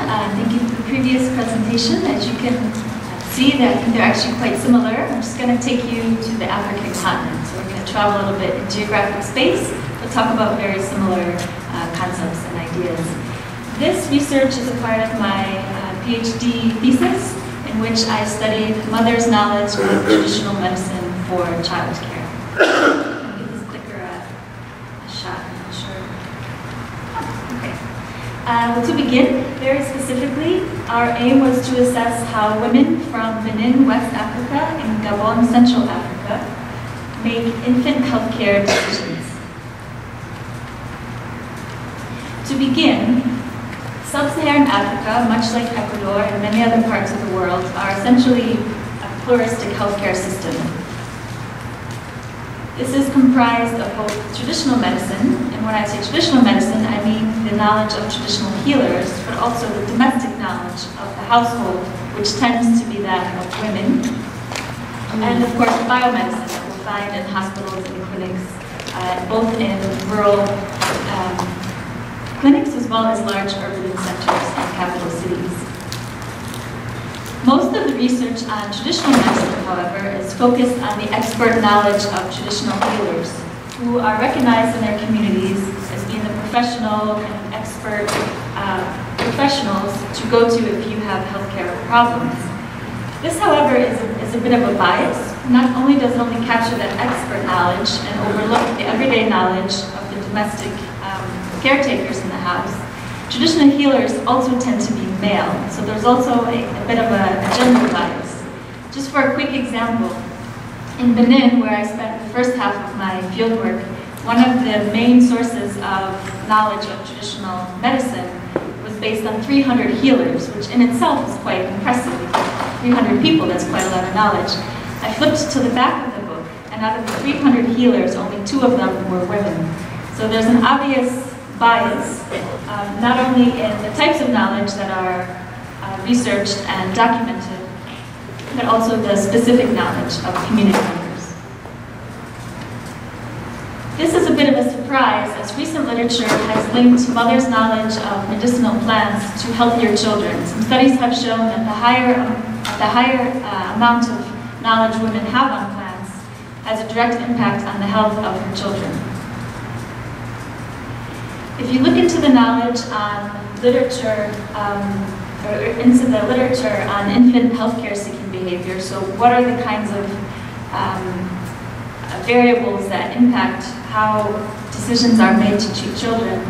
Thank you for the previous presentation. As you can see, I think they're actually quite similar. I'm just going to take you to the African continent. So we're going to travel a little bit in geographic space. We'll talk about very similar concepts and ideas. This research is a part of my PhD thesis, in which I studied mothers' knowledge of traditional medicine for childcare. I'll give this clicker a shot, I'm not sure. Okay. To begin, very specifically, our aim was to assess how women from Benin, West Africa, and Gabon, Central Africa, make infant healthcare decisions. To begin, Sub-Saharan Africa, much like Ecuador and many other parts of the world, are essentially a pluralistic healthcare system. This is comprised of both traditional medicine, and when I say traditional medicine, I mean the knowledge of traditional healers, but also the domestic knowledge of the household, which tends to be that of women. And of course, biomedicine that we'll find in hospitals and clinics, both in rural clinics as well as large urban centers and capital cities. Most of the research on traditional medicine, however, is focused on the expert knowledge of traditional healers, who are recognized in their communities as being the professional and expert professionals to go to if you have healthcare problems. This, however, is a bit of a bias. Not only does it only capture that expert knowledge and overlook the everyday knowledge of the domestic caretakers in the house, traditional healers also tend to be male, so there's also a bit of a gender bias. Just for a quick example, in Benin, where I spent the first half of my fieldwork, one of the main sources of knowledge of traditional medicine was based on 300 healers, which in itself is quite impressive. 300 people, that's quite a lot of knowledge. I flipped to the back of the book, and out of the 300 healers, only 2 of them were women. So there's an obvious bias, not only in the types of knowledge that are researched and documented, but also the specific knowledge of community members. This is a bit of a surprise, as recent literature has linked mothers' knowledge of medicinal plants to healthier children. Some studies have shown that the higher amount of knowledge women have on plants has a direct impact on the health of her children. If you look into the knowledge on literature, or into the literature on infant healthcare seeking behavior, so what are the kinds of variables that impact how decisions are made to treat children,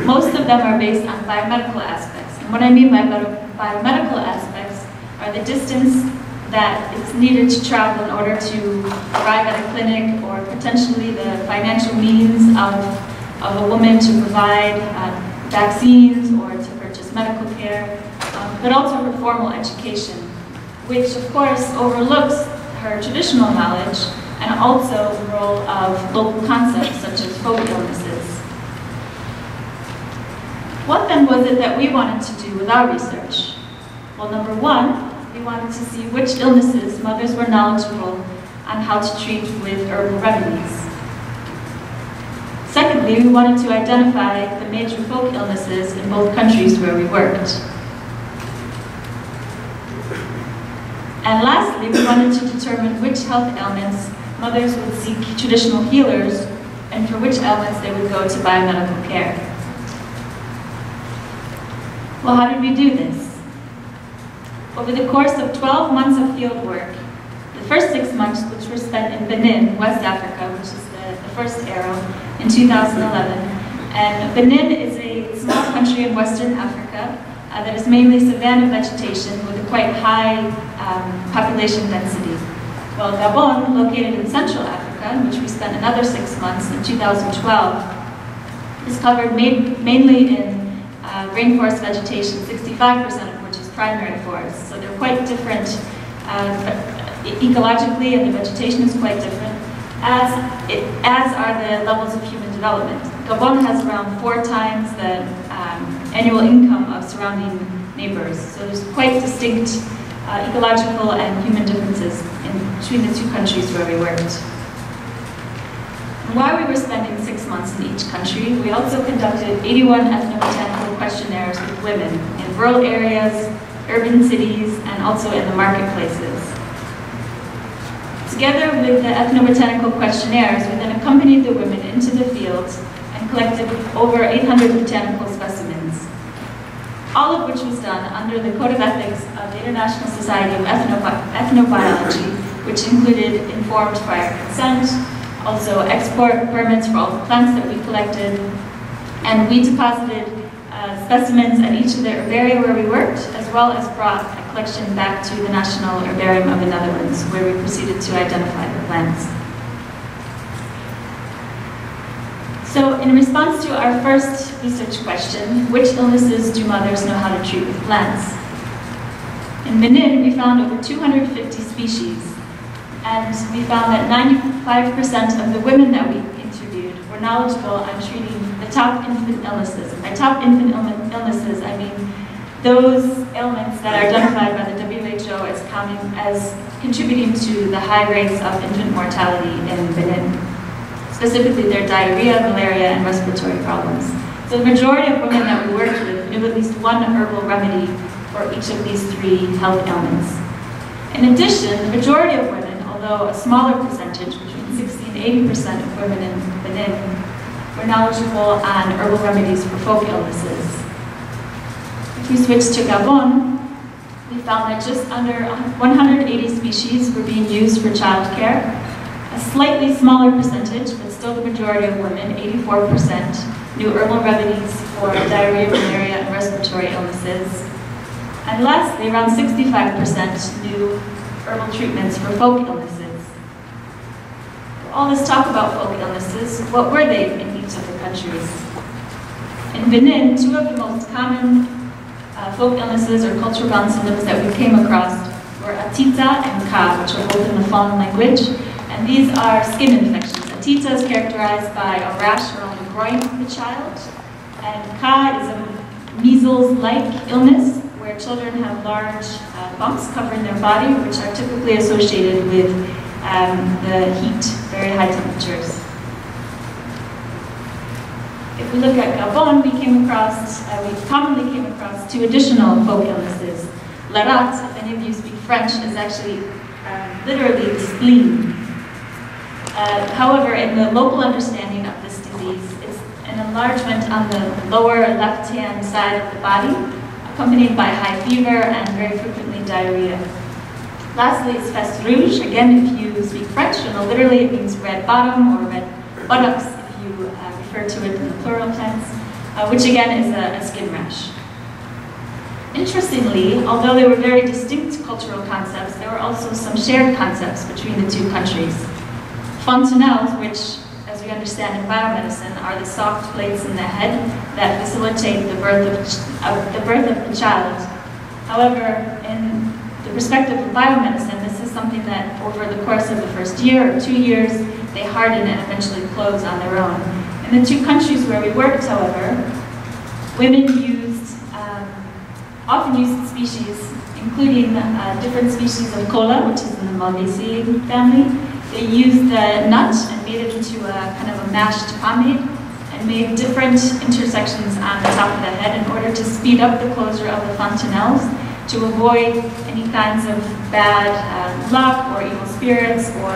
most of them are based on biomedical aspects. And what I mean by biomedical aspects are the distance that is needed to travel in order to arrive at a clinic, or potentially the financial means of a woman to provide vaccines or to purchase medical care, but also her formal education, which of course overlooks her traditional knowledge and also the role of local concepts such as folk illnesses. What then was it that we wanted to do with our research? Well, number one, we wanted to see which illnesses mothers were knowledgeable on how to treat with herbal remedies. Secondly, we wanted to identify the major folk illnesses in both countries where we worked. And lastly, we wanted to determine which health ailments mothers would seek traditional healers, and for which ailments they would go to biomedical care. Well, how did we do this? Over the course of 12 months of field work, the first 6 months, which were spent in Benin, West Africa, which is the first arrow, in 2011. And Benin is a small country in Western Africa that is mainly savanna vegetation with a quite high population density. While Gabon, located in Central Africa, in which we spent another 6 months in 2012, is covered mainly in rainforest vegetation, 65% of which is primary forest. So they're quite different ecologically, and the vegetation is quite different, as are the levels of human development. Gabon has around 4 times the annual income of surrounding neighbors. So there's quite distinct ecological and human differences between the 2 countries where we worked. And while we were spending 6 months in each country, we also conducted 81 ethnobotanical questionnaires with women in rural areas, urban cities, and also in the marketplaces. Together with the ethnobotanical questionnaires, we then accompanied the women into the fields and collected over 800 botanical specimens, all of which was done under the Code of Ethics of the International Society of Ethnobiology, which included informed prior consent, also export permits for all the plants that we collected, and we deposited specimens at each of the herbaria where we worked, as well as brought a collection back to the National Herbarium of the Netherlands, where we proceeded to identify the plants. So in response to our first research question, which illnesses do mothers know how to treat with plants? In Benin, we found over 250 species, and we found that 95% of the women that we interviewed were knowledgeable on treating the top infant illnesses. And by top infant illnesses, I mean those ailments that are identified by the WHO as contributing to the high rates of infant mortality in Benin. Specifically, their diarrhea, malaria, and respiratory problems. So the majority of women that we worked with knew at least one herbal remedy for each of these three health ailments. In addition, the majority of women, although a smaller percentage, between 60 and 80% of women in Benin, were knowledgeable on herbal remedies for folk illnesses. If we switch to Gabon, we found that just under 180 species were being used for childcare. A slightly smaller percentage, but still the majority of women, 84%, knew herbal remedies for diarrhea, malaria, and respiratory illnesses. And lastly, around 65% knew herbal treatments for folk illnesses. All this talk about folk illnesses, what were they in each of the countries? In Benin, two of the most common folk illnesses or cultural bound symptoms that we came across were atita and ka, which are both in the Fon language. And these are skin infections. Atita is characterized by a rash around the groin of the child. And ka is a measles-like illness where children have large bumps covering their body, which are typically associated with the heat, very high temperatures. If we look at Gabon, we commonly came across two additional folk illnesses. La rate, if any of you speak French, is actually literally the spleen. However, in the local understanding of this disease, it's an enlargement on the lower left-hand side of the body, accompanied by high fever and very frequently diarrhea. Lastly, it's fesse rouge. Again, if you speak French, literally it means red bottom or red buttocks if you refer to it in the plural tense, which again is a skin rash. Interestingly, although they were very distinct cultural concepts, there were also some shared concepts between the two countries. Fontanels, which, as we understand in biomedicine, are the soft plates in the head that facilitate the birth of the child. However, in the perspective of biomedicine, this is something that over the course of the first year or 2 years, they harden and eventually close on their own. In the two countries where we worked, however, women often used species, including different species of cola, which is in the Malvaceae family. They used the nut and made it into a kind of a mashed pomade and made different intersections on the top of the head in order to speed up the closure of the fontanels to avoid any kinds of bad luck or evil spirits or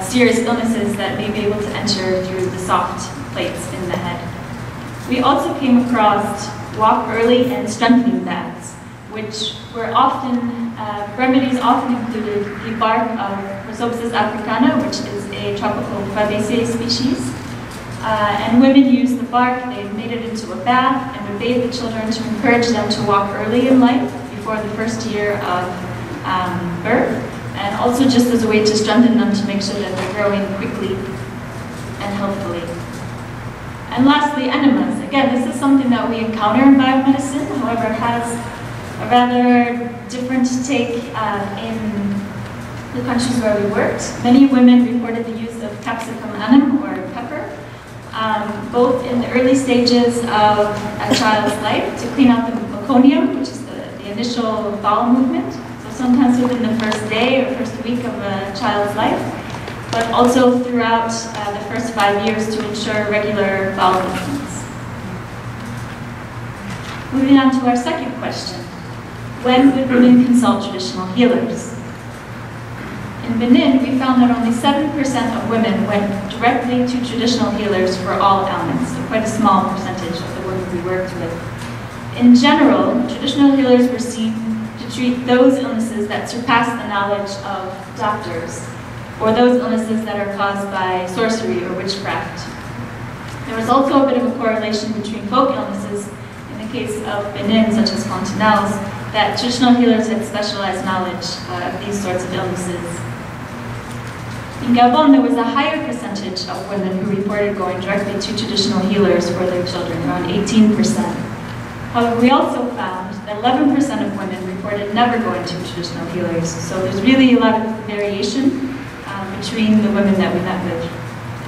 serious illnesses that may be able to enter through the soft plates in the head. We also came across walk early and strengthening baths, which were often, remedies often included the bark of Rhizopsis africana, which is a tropical Fabaceae species. And women used the bark, they made it into a bath and would bathe the children to encourage them to walk early in life before the first year of birth, and also just as a way to strengthen them to make sure that they're growing quickly and healthfully. And lastly, enemas. Again, this is something that we encounter in biomedicine, however, it has a rather different take in the countries where we worked. Many women reported the use of capsicum anum, or pepper, both in the early stages of a child's life to clean out the meconium, which is the initial bowel movement, so sometimes within the first day or first week of a child's life, but also throughout the first 5 years to ensure regular bowel movements. Moving on to our second question. When would women consult traditional healers? In Benin, we found that only 7% of women went directly to traditional healers for all ailments, so quite a small percentage of the women we worked with. In general, traditional healers were seen to treat those illnesses that surpass the knowledge of doctors, or those illnesses that are caused by sorcery or witchcraft. There was also a bit of a correlation between folk illnesses, in the case of Benin, such as fontanels, that traditional healers had specialized knowledge of these sorts of illnesses. In Gabon, there was a higher percentage of women who reported going directly to traditional healers for their children, around 18%. However, we also found that 11% of women reported never going to traditional healers, so there's really a lot of variation between the women that we met with.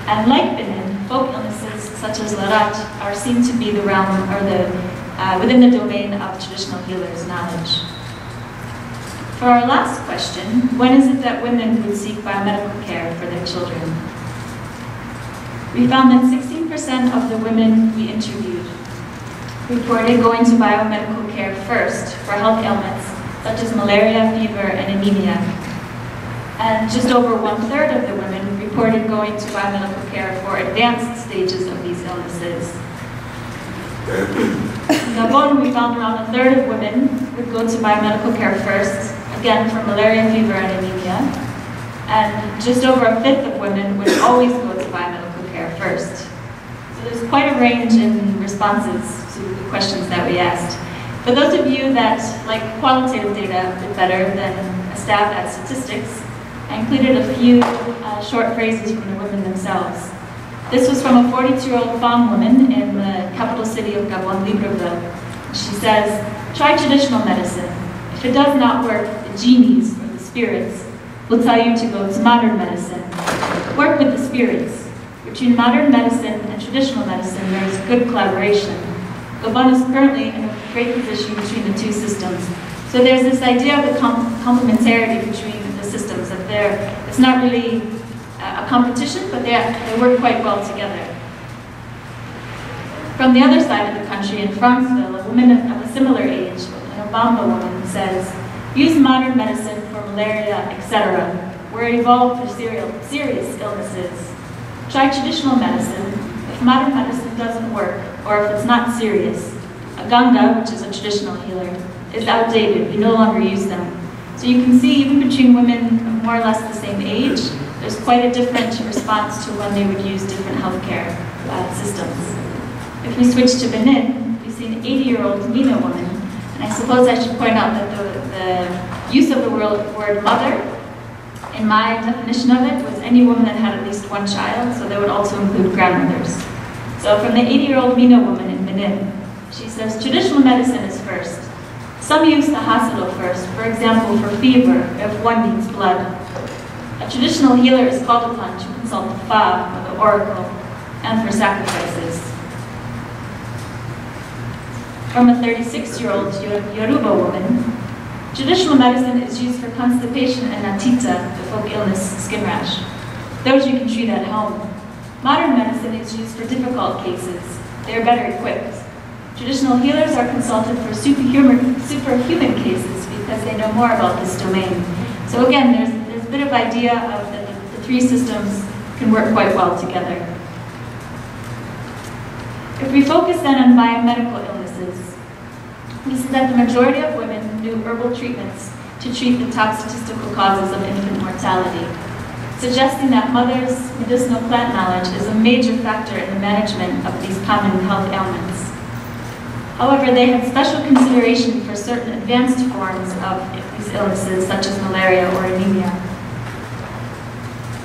And like Benin, folk illnesses such as Larat are seen to be the realm, or within the domain of traditional healers' knowledge. For our last question, when is it that women would seek biomedical care for their children? We found that 16% of the women we interviewed reported going to biomedical care first for health ailments such as malaria, fever, and anemia. And just over 1/3 of the women reported going to biomedical care for advanced stages of these illnesses. In Gabon, we found around 1/3 of women would go to biomedical care first, again for malaria, fever, and anemia. And just over 1/5 of women would always go to biomedical care first. So there's quite a range in responses to the questions that we asked. For those of you that like qualitative data a bit better than a stab at statistics, I included a few short phrases from the women themselves. This was from a 42-year-old farm woman in the capital city of Gabon, Libreville. She says, "Try traditional medicine. If it does not work, the genies, or the spirits, will tell you to go to modern medicine. Work with the spirits. Between modern medicine and traditional medicine, there is good collaboration. Gabon is currently in a great position between the two systems." So there's this idea of the complementarity between the systems, that it's not really a competition, but they work quite well together. From the other side of the country, in Franceville, a woman of a similar age, an Obamba woman, says, "Use modern medicine for malaria, etc. We're evolved for serious illnesses. Try traditional medicine. If modern medicine doesn't work, or if it's not serious, a ganga, which is a traditional healer, is outdated. We no longer use them." So you can see, even between women of more or less the same age, there's quite a different response to when they would use different healthcare systems. If we switch to Benin, we see an 80-year-old Mina woman, and I suppose I should point out that the use of the word mother, in my definition of it, was any woman that had at least one child, so that would also include grandmothers. So from the 80-year-old Mina woman in Benin, she says, "Traditional medicine is first. Some use the hospital first, for example, for fever, if one needs blood. A traditional healer is called upon to consult the Fa, or the oracle, and for sacrifices." From a 36-year-old Yoruba woman, "Traditional medicine is used for constipation and natita, the folk illness skin rash. Those you can treat at home. Modern medicine is used for difficult cases. They are better equipped. Traditional healers are consulted for superhuman cases because they know more about this domain." So again, there's a bit of idea of that the three systems can work quite well together. If we focus then on biomedical illnesses, we see that the majority of women knew herbal treatments to treat the top statistical causes of infant mortality, suggesting that mothers' medicinal plant knowledge is a major factor in the management of these common health ailments. However, they had special consideration for certain advanced forms of these illnesses, such as malaria or anemia.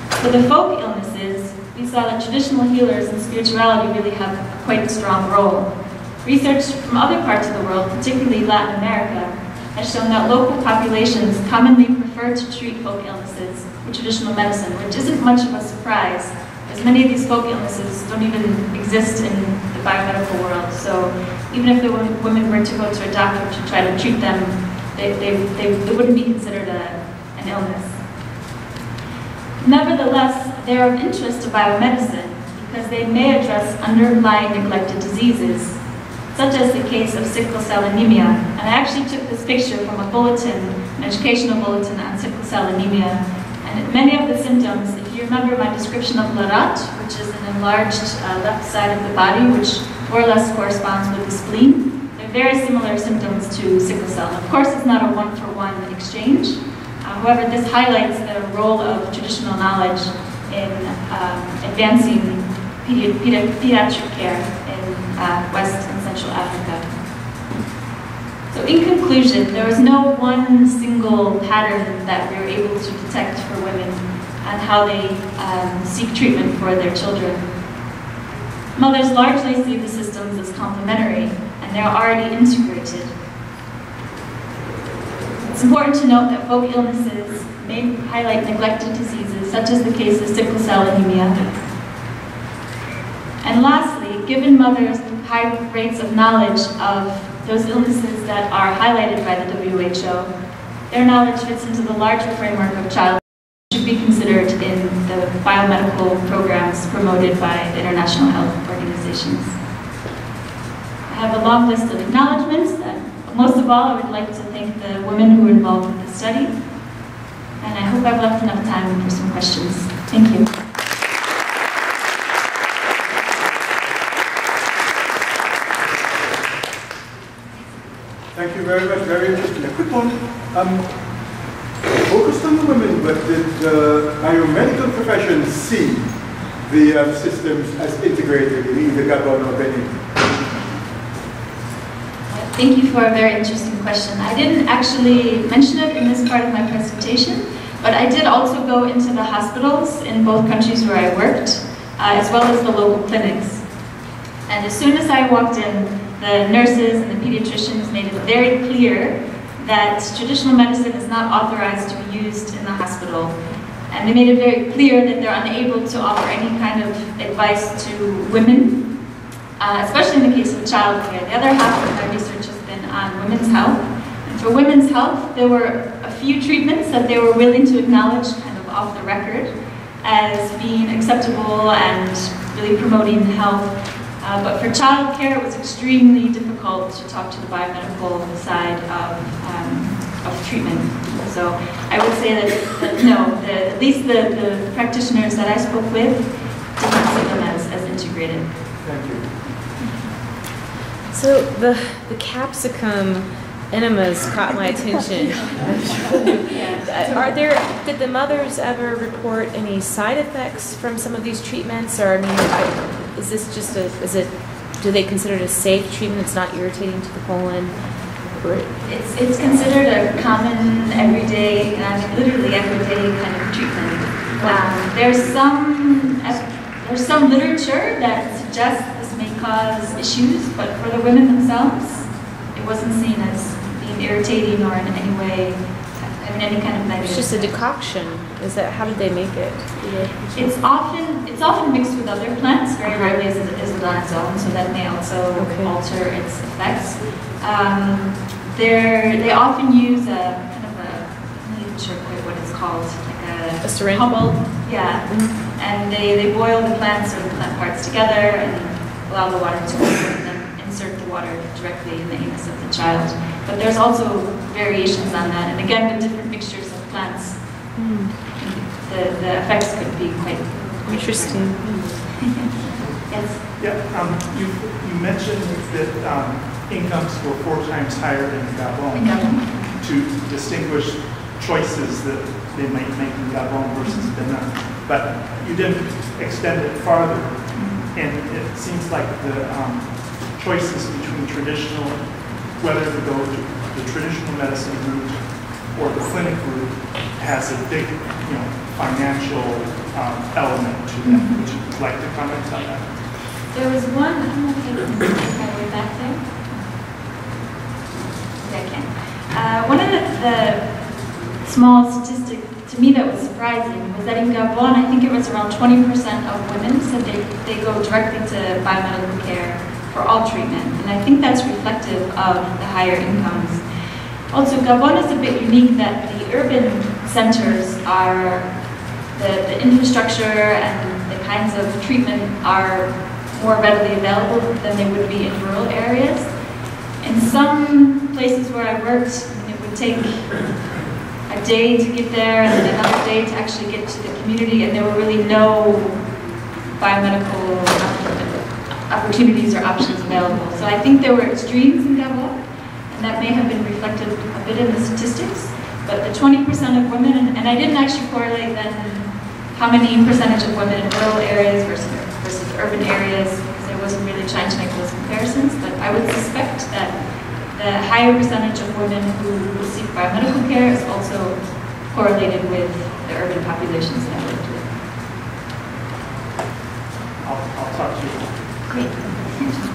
For the folk illnesses, we saw that traditional healers and spirituality really have quite a strong role. Research from other parts of the world, particularly Latin America, has shown that local populations commonly prefer to treat folk illnesses with traditional medicine, which isn't much of a surprise, as many of these folk illnesses don't even exist in the biomedical world. So even if the women were to go to a doctor to try to treat them, they wouldn't be considered an illness. Nevertheless, they are of interest to biomedicine because they may address underlying neglected diseases. such as the case of sickle cell anemia. And I actually took this picture from a bulletin, an educational bulletin on sickle cell anemia. And many of the symptoms, if you remember my description of Larat, which is an enlarged left side of the body, which more or less corresponds with the spleen, they're very similar symptoms to sickle cell. Of course, it's not a one-for-one exchange. However, this highlights the role of traditional knowledge in advancing pediatric care in West and Central Africa. So in conclusion, there was no one single pattern that we were able to detect for women and how they seek treatment for their children. Mothers largely see the systems as complementary, and they're already integrated. It's important to note that folk illnesses may highlight neglected diseases, such as the case of sickle cell anemia. And lastly, given mothers' high rates of knowledge of those illnesses that are highlighted by the WHO, their knowledge fits into the larger framework of child should be considered in the biomedical programs promoted by the international health organizations. I have a long list of acknowledgements. Most of all, I would like to thank the women who were involved with the study, and I hope I've left enough time for some questions. Thank you. Thank you very much, very interesting. A quick one. Focused on the women, but did the biomedical profession see the systems as integrated in either Gabon or Benin? Thank you for a very interesting question. I didn't actually mention it in this part of my presentation, but I did also go into the hospitals in both countries where I worked, as well as the local clinics. And as soon as I walked in, the nurses and the pediatricians made it very clear that traditional medicine is not authorized to be used in the hospital. And they made it very clear that they're unable to offer any kind of advice to women, especially in the case of childcare. The other half of my research has been on women's health. And for women's health, there were a few treatments that they were willing to acknowledge kind of off the record as being acceptable and really promoting health. But for childcare, it was extremely difficult to talk to the biomedical side of treatment. So I would say that no, at least the practitioners that I spoke with did not see them as integrated. Thank you. So the capsicum enemas caught my attention. Did the mothers ever report any side effects from some of these treatments, or I mean, is this just do they consider it a safe treatment? It's not irritating to the colon? It's considered a common, everyday, literally everyday kind of treatment. There's some literature that suggests this may cause issues, but for the women themselves, it wasn't seen as being irritating or in any way having any kind of negative. It's just a decoction. How did they make it? It's often mixed with other plants. Very rarely is it on its own, so that may also alter its effects. They often use a kind of I'm not even sure quite what it's called, like a syringe. Herbal, yeah. And they boil the plants or the plant parts together and allow the water to cool, and then insert the water directly in the anus of the child. But there's also variations on that, and again, with different mixtures of plants, the effects could be quite interesting. Yes. Yeah, you mentioned that incomes were 4 times higher in Gabon to distinguish choices that they might make in Gabon versus Benin. But you didn't extend it farther, and it seems like the choices between traditional, whether to go to the traditional medicine route or the clinic route, has a big, financial element to that. Would you like to comment on that? There was one, I don't know if I can make my way back there. Okay, I can. One of the small statistic to me that was surprising was that in Gabon, I think it was around 20% of women said they go directly to biomedical care for all treatment. And I think that's reflective of the higher incomes. Also, Gabon is a bit unique that the urban centers are, the infrastructure and the kinds of treatment are more readily available than they would be in rural areas. In some places where I worked, it would take a day to get there and then another day to actually get to the community, and there were really no biomedical opportunities or options available. So I think there were extremes in Gabon, and that may have been reflected a bit in the statistics, but the 20% of women, and I didn't actually correlate then how many percentage of women in rural areas versus urban areas, because I wasn't really trying to make those comparisons, but I would suspect that the higher percentage of women who receive biomedical care is also correlated with the urban populations that I worked with. I'll talk to you. Great.